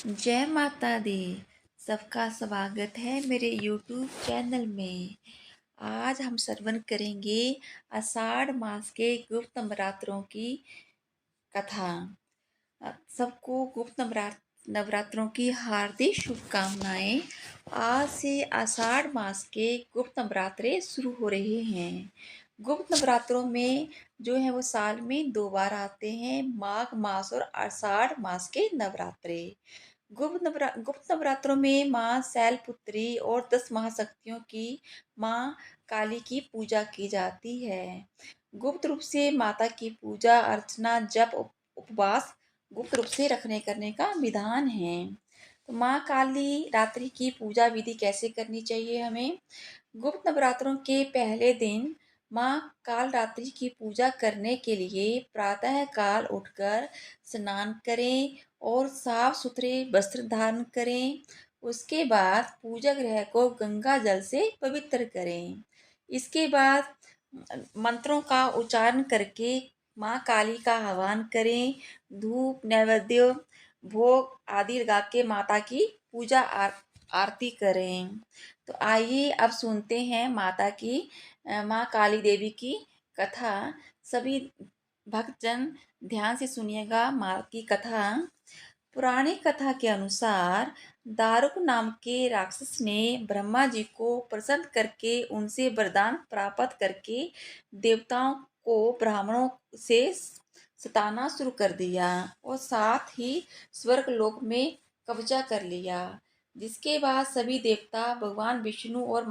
जय माता दी। सबका स्वागत है मेरे यूट्यूब चैनल में। आज हम श्रवण करेंगे आषाढ़ मास के गुप्त नवरात्रों की कथा। सबको गुप्त नवरात्रों की हार्दिक शुभकामनाएं। आज से आषाढ़ मास के गुप्त नवरात्रे शुरू हो रहे हैं। गुप्त नवरात्रों में जो है वो साल में 2 बार आते हैं, माघ मास और आषाढ़ मास के नवरात्रे। गुप्त नवरात्रों में माँ शैलपुत्री और 10 महाशक्तियों की माँ काली की पूजा की जाती है। गुप्त रूप से माता की पूजा अर्चना जप उपवास गुप्त रूप से रखने करने का विधान है। तो माँ काली रात्रि की पूजा विधि कैसे करनी चाहिए हमें? गुप्त नवरात्रों के पहले दिन माँ काल रात्रि की पूजा करने के लिए प्रातः काल उठकर स्नान करें और साफ सुथरे वस्त्र धारण करें। उसके बाद पूजा गृह को गंगा जल से पवित्र करें। इसके बाद मंत्रों का उच्चारण करके माँ काली का आह्वान करें। धूप नैवेद्य भोग आदि लगा के माता की पूजा आरती करें। तो आइए अब सुनते हैं माता की माँ काली देवी की कथा। सभी भक्तजन ध्यान से सुनिएगा माँ की कथा। पुरानी कथा के अनुसार दारुक नाम के राक्षस ने ब्रह्मा जी को प्रसन्न करके उनसे वरदान प्राप्त करके देवताओं को ब्राह्मणों से सताना शुरू कर दिया और साथ ही स्वर्ग लोक में कब्जा कर लिया। जिसके बाद सभी देवता भगवान विष्णु और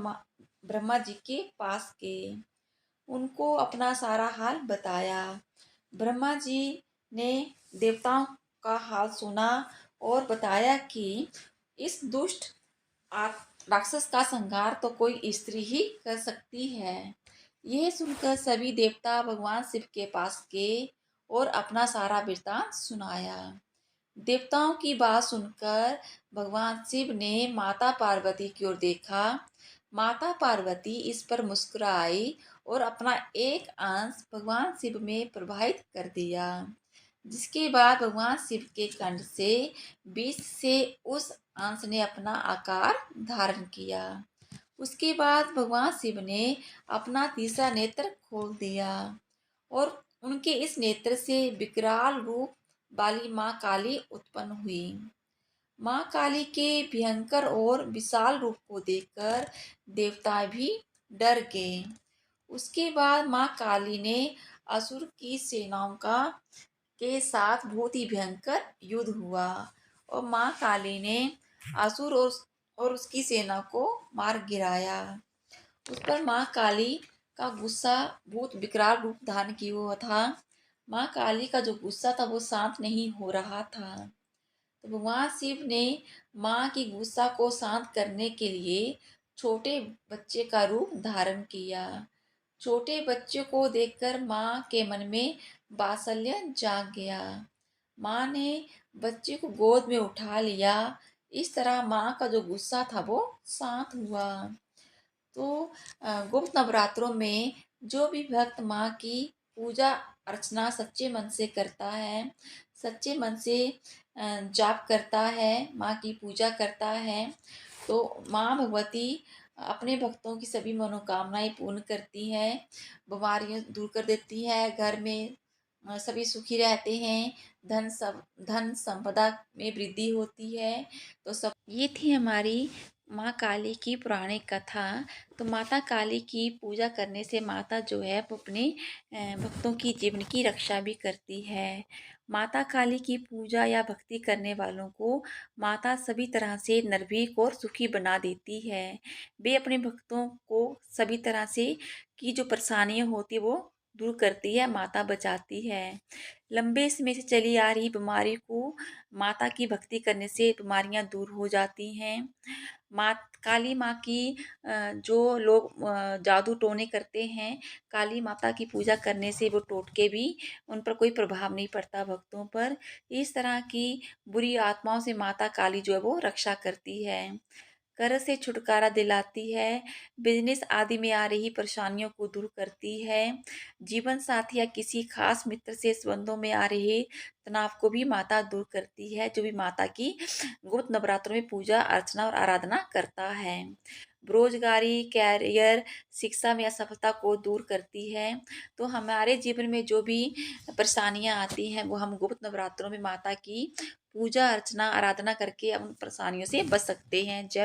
ब्रह्मा जी के पास गए, उनको अपना सारा हाल बताया। ब्रह्मा जी ने देवताओं का हाल सुना और बताया कि इस दुष्ट राक्षस का संहार तो कोई स्त्री ही कर सकती है। यह सुनकर सभी देवता भगवान शिव के पास गए और अपना सारा वृत्तांत सुनाया। देवताओं की बात सुनकर भगवान शिव ने माता पार्वती की ओर देखा। माता पार्वती इस पर मुस्कुराई और अपना एक अंश भगवान शिव में प्रवाहित कर दिया। जिसके बाद भगवान शिव के कंठ से विष से उस अंश ने अपना आकार धारण किया। उसके बाद भगवान शिव ने अपना तीसरा नेत्र खोल दिया और उनके इस नेत्र से विकराल रूप वाली माँ काली उत्पन्न हुई। माँ काली के भयंकर और विशाल रूप को देखकर देवता भी डर गए। उसके बाद माँ काली ने असुर की सेनाओं का के साथ बहुत ही भयंकर युद्ध हुआ और माँ काली ने असुर और उसकी सेना को मार गिराया। उस पर माँ काली का गुस्सा बहुत विकराल रूप धारण किए हुआ था। माँ काली का जो गुस्सा था वो शांत नहीं हो रहा था। तो भगवान शिव ने माँ की गुस्सा को शांत करने के लिए छोटे बच्चे का रूप धारण किया। छोटे बच्चे को देखकर माँ के मन में वात्सल्य जाग गया। माँ ने बच्चे को गोद में उठा लिया। इस तरह माँ का जो गुस्सा था वो शांत हुआ। तो गुप्त नवरात्रों में जो भी भक्त माँ की पूजा अर्चना सच्चे मन से करता है, सच्चे मन से जाप करता है, माँ की पूजा करता है, तो माँ भगवती अपने भक्तों की सभी मनोकामनाएं पूर्ण करती है, बीमारियां दूर कर देती है, घर में सभी सुखी रहते हैं, धन संपदा में वृद्धि होती है। तो सब ये थी हमारी माँ काली की पुरानी कथा। तो माता काली की पूजा करने से माता जो है वो अपने भक्तों की जीवन की रक्षा भी करती है। माता काली की पूजा या भक्ति करने वालों को माता सभी तरह से निर्भीक और सुखी बना देती है। वे अपने भक्तों को सभी तरह से की जो परेशानियां होती है वो दूर करती है, माता बचाती है। लंबे समय से चली आ रही बीमारी को माता की भक्ति करने से बीमारियां दूर हो जाती हैं। माँ काली माँ की जो लोग जादू टोने करते हैं, काली माता की पूजा करने से वो टोटके भी उन पर कोई प्रभाव नहीं पड़ता भक्तों पर। इस तरह की बुरी आत्माओं से माता काली जो है वो रक्षा करती है। कर्ज से छुटकारा दिलाती है, बिजनेस आदि में आ रही परेशानियों को दूर करती है, जीवन साथी या किसी खास मित्र से संबंधों में आ रहे तनाव को भी माता दूर करती है, जो भी माता की गुप्त नवरात्रों में पूजा अर्चना और आराधना करता है। बेरोजगारी, कैरियर, शिक्षा में असफलता को दूर करती है। तो हमारे जीवन में जो भी परेशानियां आती हैं वो हम गुप्त नवरात्रों में माता की पूजा अर्चना आराधना करके उन परेशानियों से बच सकते हैं। जय